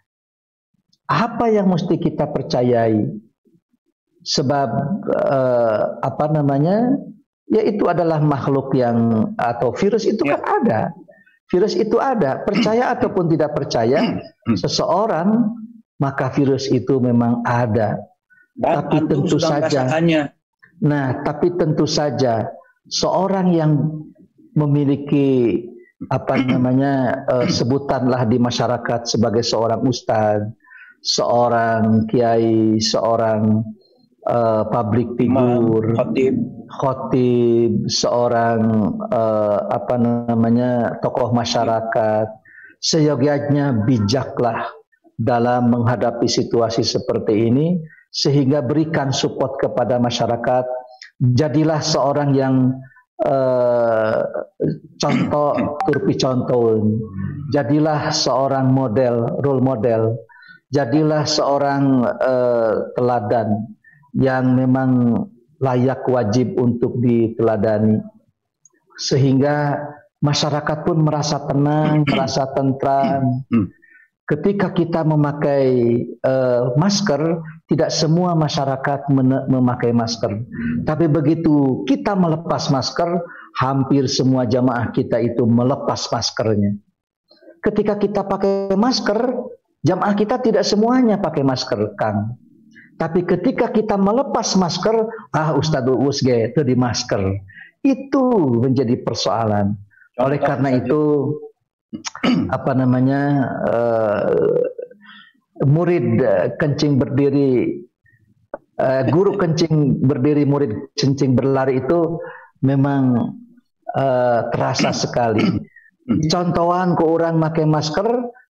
Apa yang mesti kita percayai? Sebab ya itu adalah makhluk yang, atau virus itu kan ada. Virus itu ada. Percaya ataupun tidak percaya seseorang, maka virus itu memang ada. Dan tapi tentu saja. Tapi tentu saja seorang yang memiliki sebutanlah di masyarakat sebagai seorang ustadz, seorang kiai, seorang public figure, khotib, seorang tokoh masyarakat, seyogyanya bijaklah dalam menghadapi situasi seperti ini, sehingga berikan support kepada masyarakat. Jadilah seorang yang contoh turpi contohun, jadilah seorang model, role model, jadilah seorang teladan yang memang layak wajib untuk diteladani, sehingga masyarakat pun merasa tenang, merasa tentram. ketika kita memakai masker, tidak semua masyarakat memakai masker. Tapi begitu kita melepas masker, hampir semua jamaah kita itu melepas maskernya. Ketika kita pakai masker, jamaah kita tidak semuanya pakai masker, Kang. Tapi ketika kita melepas masker, Ustadz Uus itu di masker. Itu menjadi persoalan. Oleh karena itu, murid kencing berdiri, guru kencing berdiri, murid kencing berlari itu memang terasa sekali. Contohan ke orang pakai masker,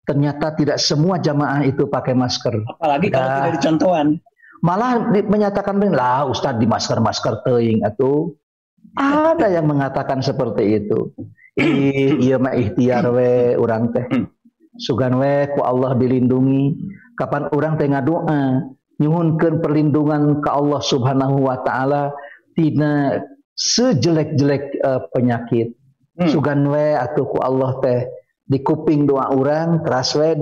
ternyata tidak semua jamaah itu pakai masker. Apalagi kalau tidak dicontohan. Malah menyatakan, lah Ustadz di masker teing atau ada yang mengatakan seperti itu. Iya mah ikhtiar we urang teh. Sugan we ku Allah dilindungi. Kapan urang teh ngadoa nyuhunkeun perlindungan ke Allah Subhanahu wa taala tina sejelek-jelek penyakit. Sugan we atuh ku Allah teh di kuping doa urang teras we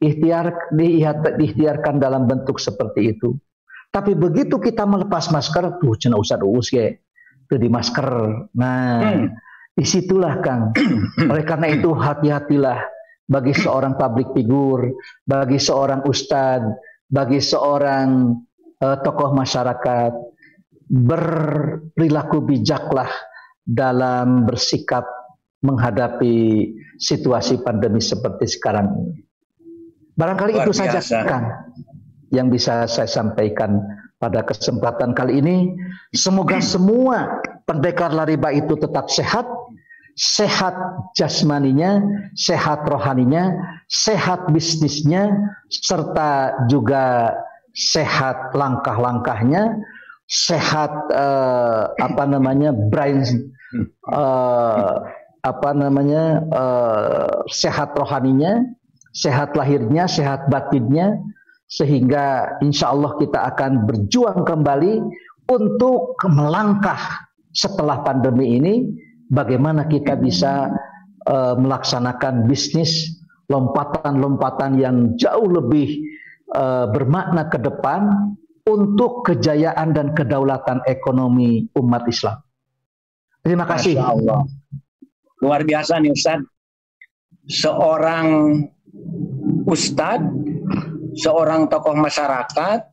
diikhtiarkan dalam bentuk seperti itu. Tapi begitu kita melepas masker tuh cenah Ustadz Uus ge teu di masker. Nah, disitulah Kang. Oleh karena itu hati-hatilah bagi seorang public figure, bagi seorang ustadz, bagi seorang tokoh masyarakat, berperilaku bijaklah dalam bersikap menghadapi situasi pandemi seperti sekarang ini. Barangkali itu saja Kang yang bisa saya sampaikan pada kesempatan kali ini. Semoga semua pendekar lariba itu tetap sehat, sehat jasmaninya, sehat rohaninya, sehat bisnisnya, serta juga sehat langkah-langkahnya, sehat brain, sehat rohaninya, sehat lahirnya, sehat batinnya, sehingga insya Allah kita akan berjuang kembali untuk melangkah setelah pandemi ini. Bagaimana kita bisa melaksanakan bisnis lompatan-lompatan yang jauh lebih bermakna ke depan untuk kejayaan dan kedaulatan ekonomi umat Islam. Terima kasih. Masya Allah. Luar biasa nih Ustadz. Seorang ustadz, seorang tokoh masyarakat,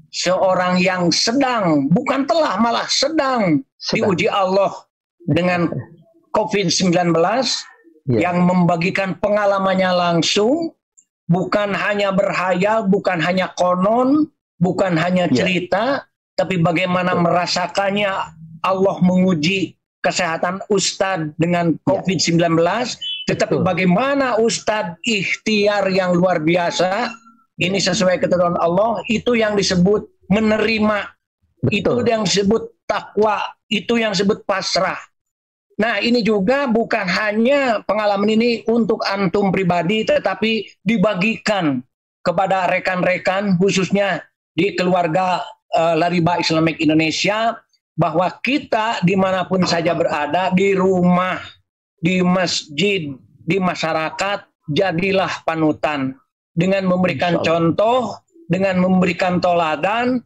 seorang yang sedang, bukan telah, malah sedang diuji Allah dengan COVID-19, yang membagikan pengalamannya langsung, bukan hanya berhayal, bukan hanya konon, bukan hanya cerita, tapi bagaimana merasakannya Allah menguji kesehatan Ustadz dengan COVID-19, tetapi bagaimana Ustadz ikhtiar yang luar biasa, ini sesuai ketentuan Allah, itu yang disebut menerima, itu yang disebut takwa, itu yang disebut pasrah. Nah ini juga bukan hanya pengalaman ini untuk antum pribadi, tetapi dibagikan kepada rekan-rekan khususnya di keluarga Lariba Islamic Indonesia, bahwa kita dimanapun saja berada, di rumah, di masjid, di masyarakat, jadilah panutan dengan memberikan contoh, dengan memberikan toladan.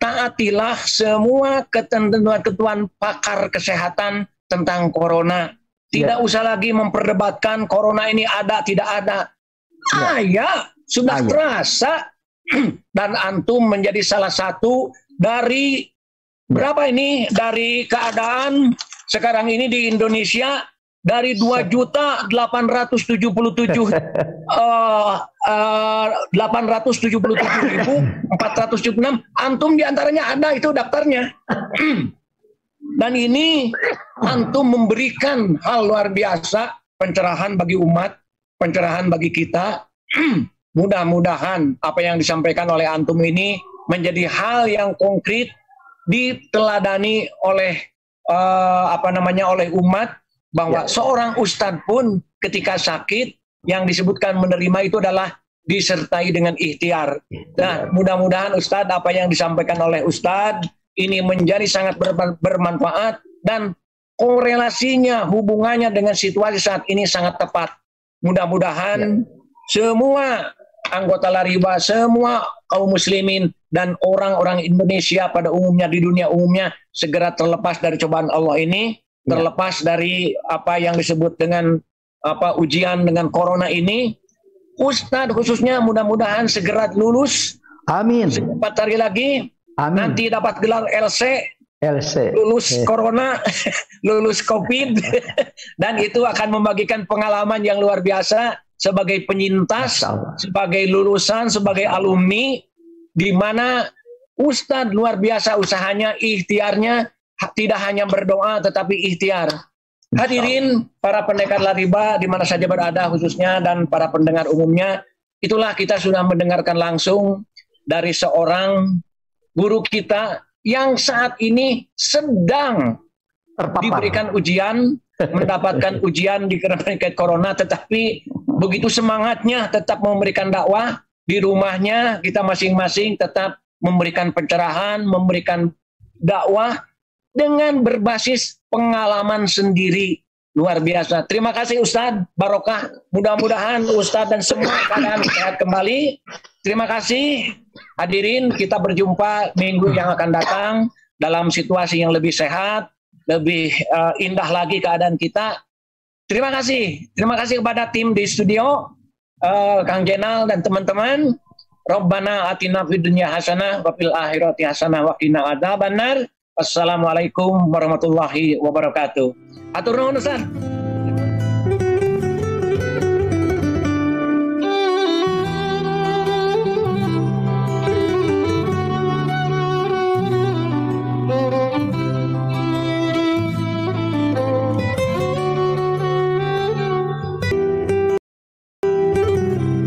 Taatilah semua ketentuan pakar kesehatan tentang corona. Tidak usah lagi memperdebatkan corona ini ada tidak ada. Sudah terasa dan antum menjadi salah satu dari berapa ini, dari keadaan sekarang ini di Indonesia, dari 2.877.476 antum diantaranya ada itu daftarnya. Dan ini antum memberikan hal luar biasa, pencerahan bagi umat, pencerahan bagi kita. Mudah-mudahan apa yang disampaikan oleh antum ini menjadi hal yang konkret, diteladani oleh oleh umat, bahwa seorang ustadz pun ketika sakit yang disebutkan menerima itu adalah disertai dengan ikhtiar. Nah, mudah-mudahan Ustadz apa yang disampaikan oleh Ustadz ini menjadi sangat bermanfaat dan korelasinya, hubungannya dengan situasi saat ini sangat tepat. Mudah-mudahan semua anggota Lariba, semua kaum muslimin dan orang-orang Indonesia pada umumnya di dunia umumnya segera terlepas dari cobaan Allah ini, terlepas dari apa yang disebut dengan ujian dengan corona ini. Ustadz khususnya mudah-mudahan segera lulus. Amin. 4 hari lagi. Amin. Nanti dapat gelar LC. Lulus corona, lulus COVID. Dan itu akan membagikan pengalaman yang luar biasa sebagai penyintas, sebagai lulusan, sebagai alumni, di mana Ustadz luar biasa usahanya, ikhtiarnya, tidak hanya berdoa tetapi ikhtiar. Hadirin para pendekar Lariba di mana saja berada khususnya dan para pendengar umumnya, itulah kita sudah mendengarkan langsung dari seorang guru kita yang saat ini sedang diberikan ujian, mendapatkan ujian dikarenakan corona, tetapi begitu semangatnya tetap memberikan dakwah di rumahnya, kita masing-masing tetap memberikan pencerahan, memberikan dakwah dengan berbasis pengalaman sendiri. Luar biasa. Terima kasih Ustadz, barokah. Mudah-mudahan Ustadz dan semua keadaan sehat kembali. Terima kasih. Hadirin, kita berjumpa minggu yang akan datang dalam situasi yang lebih sehat, lebih indah lagi keadaan kita. Terima kasih. Terima kasih kepada tim di studio, Kang Jenal dan teman-teman. Rabbana atina fid dunya hasanah wa fil akhirati hasanah wa qina adzabannar. Assalamualaikum warahmatullahi wabarakatuh. Atur nuhun Ustaz.